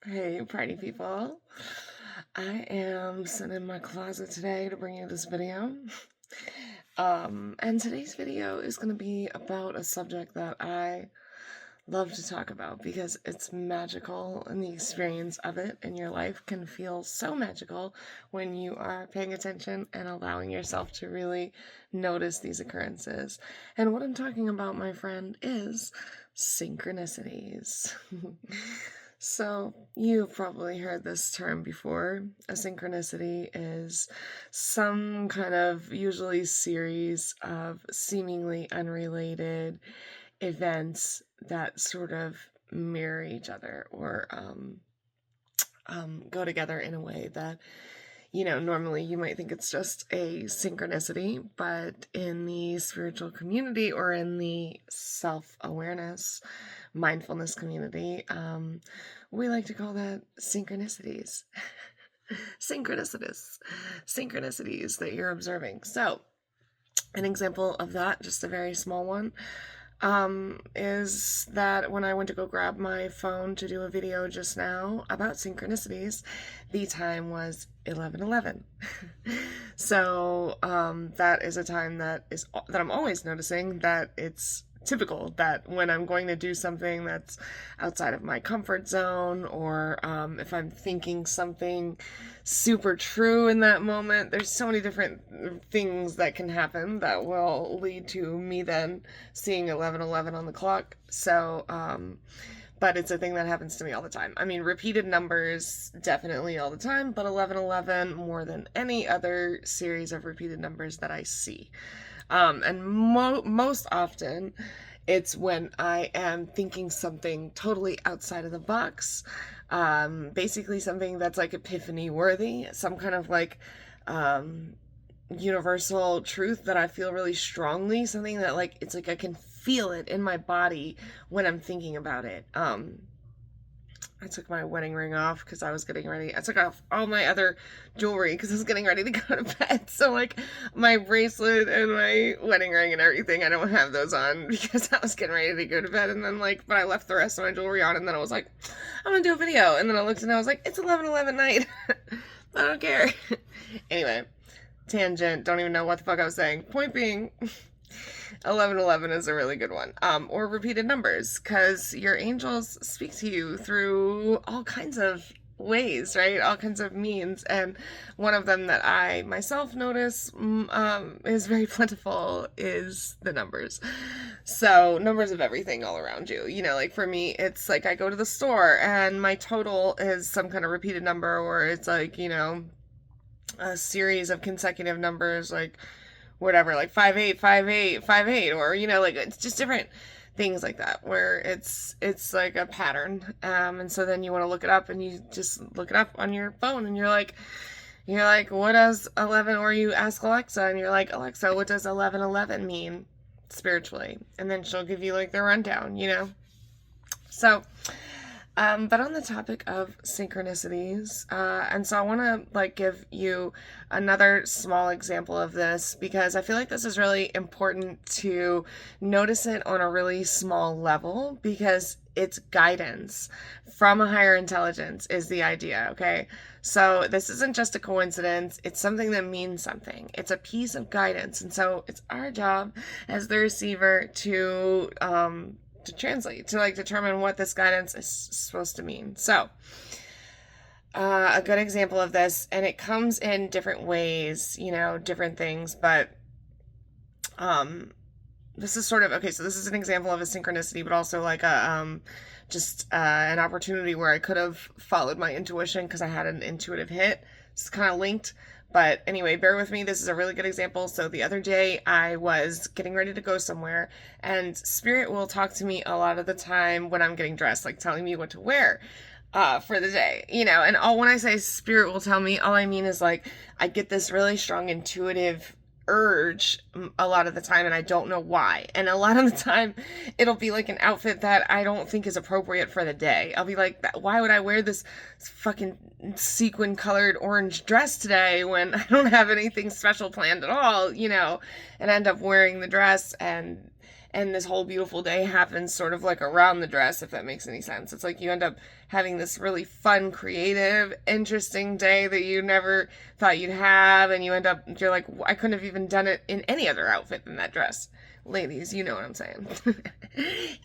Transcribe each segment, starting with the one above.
Hey, party people. I am sitting in my closet today to bring you this video. And today's video is going to be about a subject that I love to talk about because it's magical and the experience of it in your life can feel so magical when you are paying attention and allowing yourself to really notice these occurrences. And what I'm talking about, my friend, is synchronicities. So, you've probably heard this term before. A synchronicity is some kind of usually series of seemingly unrelated events that sort of mirror each other or go together in a way that, normally you might think it's just a synchronicity, but in the spiritual community or in the self-awareness, mindfulness community, we like to call that synchronicities. Synchronicities that you're observing. So, an example of that, just a very small one, is that when I went to go grab my phone to do a video just now about synchronicities, the time was 11:11. So that is a time that I'm always noticing that it's typical that when I'm going to do something that's outside of my comfort zone, or if I'm thinking something super true in that moment, there's so many different things that can happen that will lead to me then seeing 11:11 on the clock. So but it's a thing that happens to me all the time. I mean, repeated numbers definitely all the time, but 11:11 more than any other series of repeated numbers that I see. And most often, it's when I am thinking something totally outside of the box. Basically, something that's like epiphany worthy, some kind of like universal truth that I feel really strongly, something that like it's like I can feel it in my body when I'm thinking about it. I took my wedding ring off because I was getting ready. I took off all my other jewelry because I was getting ready to go to bed. So, like, my bracelet and my wedding ring and everything, I don't have those on because I was getting ready to go to bed. And then, like, but I left the rest of my jewelry on. And then I was like, I'm going to do a video. And then I looked and I was like, it's 11:11 night. I don't care. Anyway, tangent. Don't even know what the fuck I was saying. Point being, 11:11 is a really good one. Or repeated numbers, because your angels speak to you through all kinds of ways, right? All kinds of means. And one of them that I myself notice is very plentiful is the numbers. So, numbers of everything all around you. Like for me, it's like I go to the store and my total is some kind of repeated number, or it's like, a series of consecutive numbers, like whatever, like 585858, or like it's just different things like that where it's like a pattern, and so then you want to look it up and you just look it up on your phone and you're like what does 11, or you ask Alexa and you're like, Alexa, what does 11:11 mean spiritually? And then she'll give you like the rundown. So but on the topic of synchronicities, and so I want to like give you another small example of this because I feel like this is really important to notice it on a really small level because it's guidance from a higher intelligence is the idea, okay? So this isn't just a coincidence, it's something that means something. It's a piece of guidance, and so it's our job as the receiver to translate, to like determine what this guidance is supposed to mean. So, a good example of this, and it comes in different ways, different things, but this is sort of, okay, so this is an example of a synchronicity, but also like a, just an opportunity where I could have followed my intuition because I had an intuitive hit. It's kind of linked. But anyway, bear with me. This is a really good example. So the other day I was getting ready to go somewhere, and Spirit will talk to me a lot of the time when I'm getting dressed, like telling me what to wear for the day, and when I say Spirit will tell me, all I mean is like I get this really strong intuitive urge a lot of the time, and I don't know why. And a lot of the time it'll be like an outfit that I don't think is appropriate for the day. I'll be like, why would I wear this fucking sequin colored orange dress today when I don't have anything special planned at all, and end up wearing the dress, and and this whole beautiful day happens sort of like around the dress, if that makes any sense. It's like you end up having this really fun, creative, interesting day that you never thought you'd have, and you're like, I couldn't have even done it in any other outfit than that dress. Ladies, you know what I'm saying.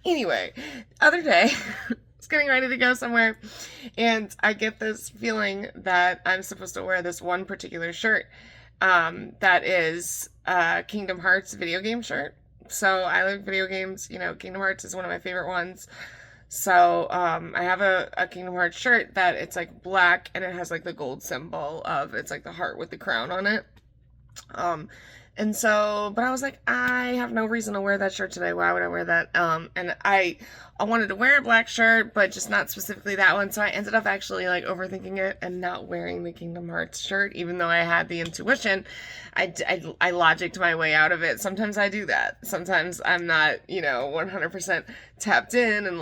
Anyway, other day, I was getting ready to go somewhere, and I get this feeling that I'm supposed to wear this one particular shirt that is a Kingdom Hearts video game shirt. So I like video games, you know, Kingdom Hearts is one of my favorite ones. So I have a Kingdom Hearts shirt that it's like black and it has like the gold symbol of, it's like the heart with the crown on it. And so, but I was like, I have no reason to wear that shirt today. Why would I wear that? And I wanted to wear a black shirt, but just not specifically that one. So I ended up actually like overthinking it and not wearing the Kingdom Hearts shirt, even though I had the intuition. I logicked my way out of it. Sometimes I do that. Sometimes I'm not, you know, 100% tapped in, and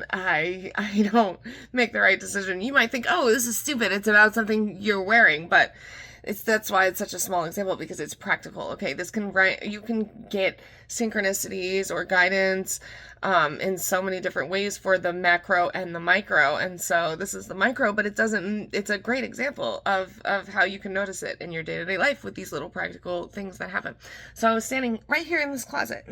I don't make the right decision. You might think, oh, this is stupid. It's about something you're wearing, but that's why it's such a small example, because it's practical. Okay, you can get synchronicities or guidance in so many different ways for the macro and the micro. And so this is the micro, but it's a great example of how you can notice it in your day-to-day life with these little practical things that happen. So I was standing right here in this closet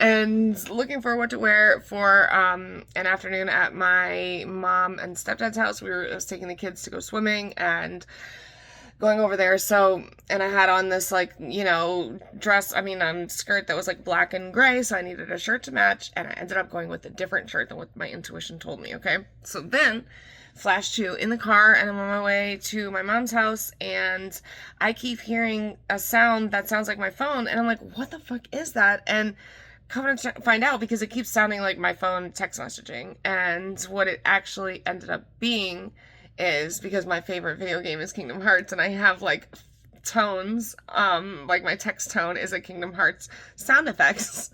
and looking for what to wear for an afternoon at my mom and stepdad's house. I was taking the kids to go swimming and going over there. So, and I had on this like, you know, skirt that was like black and gray. So I needed a shirt to match, and I ended up going with a different shirt than what my intuition told me. Okay. So then flash to in the car, and I'm on my way to my mom's house, and I keep hearing a sound that sounds like my phone. And I'm like, what the fuck is that? And come to find out, because it keeps sounding like my phone text messaging. And what it actually ended up being is, because my favorite video game is Kingdom Hearts, and I have like tones, like my text tone is a Kingdom Hearts sound effects.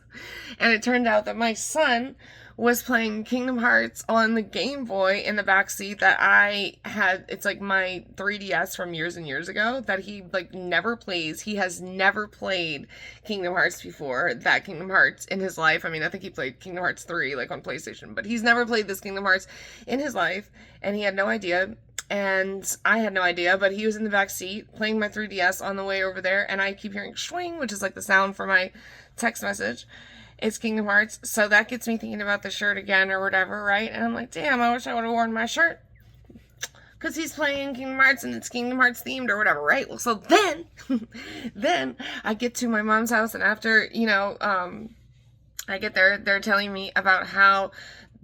And it turned out that my son was playing Kingdom Hearts on the Game Boy in the backseat that I had. It's like my 3DS from years and years ago that he like never plays. He has never played Kingdom Hearts before, that Kingdom Hearts in his life. I mean, I think he played Kingdom Hearts 3 like on PlayStation, but he's never played this Kingdom Hearts in his life, and he had no idea. And I had no idea, but he was in the back seat playing my 3DS on the way over there, and I keep hearing swing, which is like the sound for my text message. It's Kingdom Hearts, so that gets me thinking about the shirt again or whatever, right? And I'm like, damn, I wish I would have worn my shirt, because he's playing Kingdom Hearts and it's Kingdom Hearts themed or whatever, right? Well, so then, then I get to my mom's house, and after, you know, I get there, they're telling me about how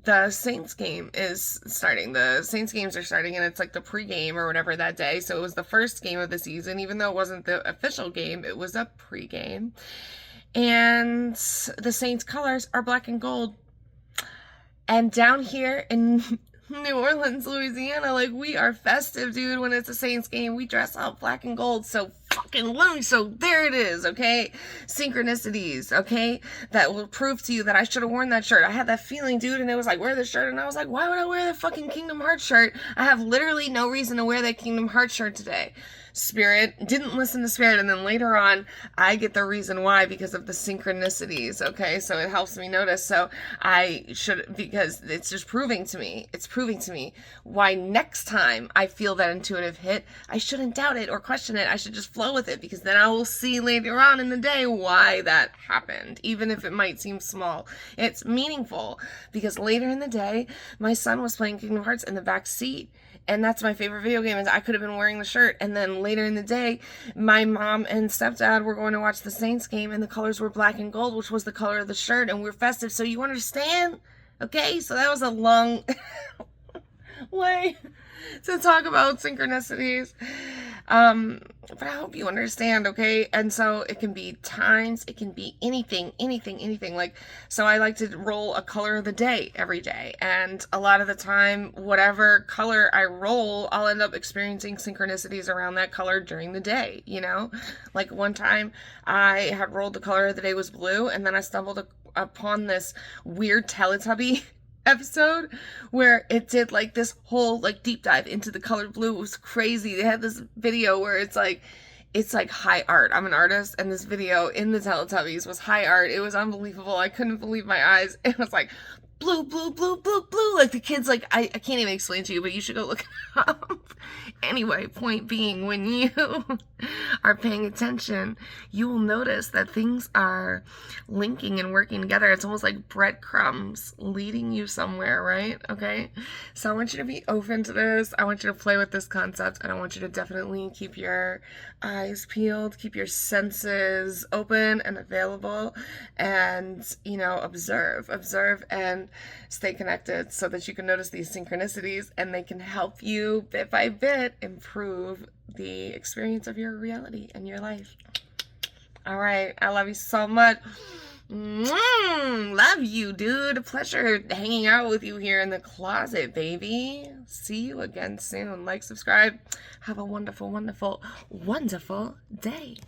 the Saints game is starting. The Saints games are starting, and it's like the pregame or whatever that day. So it was the first game of the season, even though it wasn't the official game, it was a pregame. And the Saints colors are black and gold. And down here in New Orleans, Louisiana, like, we are festive, dude. When it's a Saints game, we dress up black and gold. So fucking lonely. So there it is, okay? Synchronicities, okay? That will prove to you that I should have worn that shirt. I had that feeling, dude, and it was like, wear the shirt. And I was like, why would I wear the fucking Kingdom Hearts shirt? I have literally no reason to wear that Kingdom Hearts shirt today. Spirit didn't listen to Spirit, and then later on I get the reason why, because of the synchronicities. Okay, so it helps me notice. So I should, because it's just proving to me why next time I feel that intuitive hit, I shouldn't doubt it or question it. I should just flow with it, because then I will see later on in the day why that happened, even if it might seem small. It's meaningful, because later in the day my son was playing Kingdom Hearts in the back seat, and that's my favorite video game, and I could have been wearing the shirt. And then later in the day, my mom and stepdad were going to watch the Saints game, and the colors were black and gold, which was the color of the shirt, and we're festive. So you understand? Okay, so that was a long way to talk about synchronicities. But I hope you understand, okay? And so it can be times, it can be anything. Like, so I like to roll a color of the day every day. And a lot of the time, whatever color I roll, I'll end up experiencing synchronicities around that color during the day, you know? Like one time I had rolled the color of the day was blue, and then I stumbled upon this weird Teletubby episode where it did like this whole like deep dive into the color blue. It was crazy. They had this video where it's like it's like high art. I'm an artist, and this video in the Teletubbies was high art. It was unbelievable. I couldn't believe my eyes. It was like blue, blue, blue, blue, blue. Like the kids, like, I can't even explain to you, but you should go look it up. Anyway, point being, when you are paying attention, you will notice that things are linking and working together. It's almost like breadcrumbs leading you somewhere, right? Okay. So I want you to be open to this. I want you to play with this concept, and I want you to definitely keep your eyes peeled, keep your senses open and available, and, you know, observe and stay connected so that you can notice these synchronicities, and they can help you bit by bit improve the experience of your reality and your life. All right. I love you so much. Love you, dude. Pleasure hanging out with you here in the closet, baby. See you again soon. Like, subscribe. Have a wonderful, wonderful, wonderful day.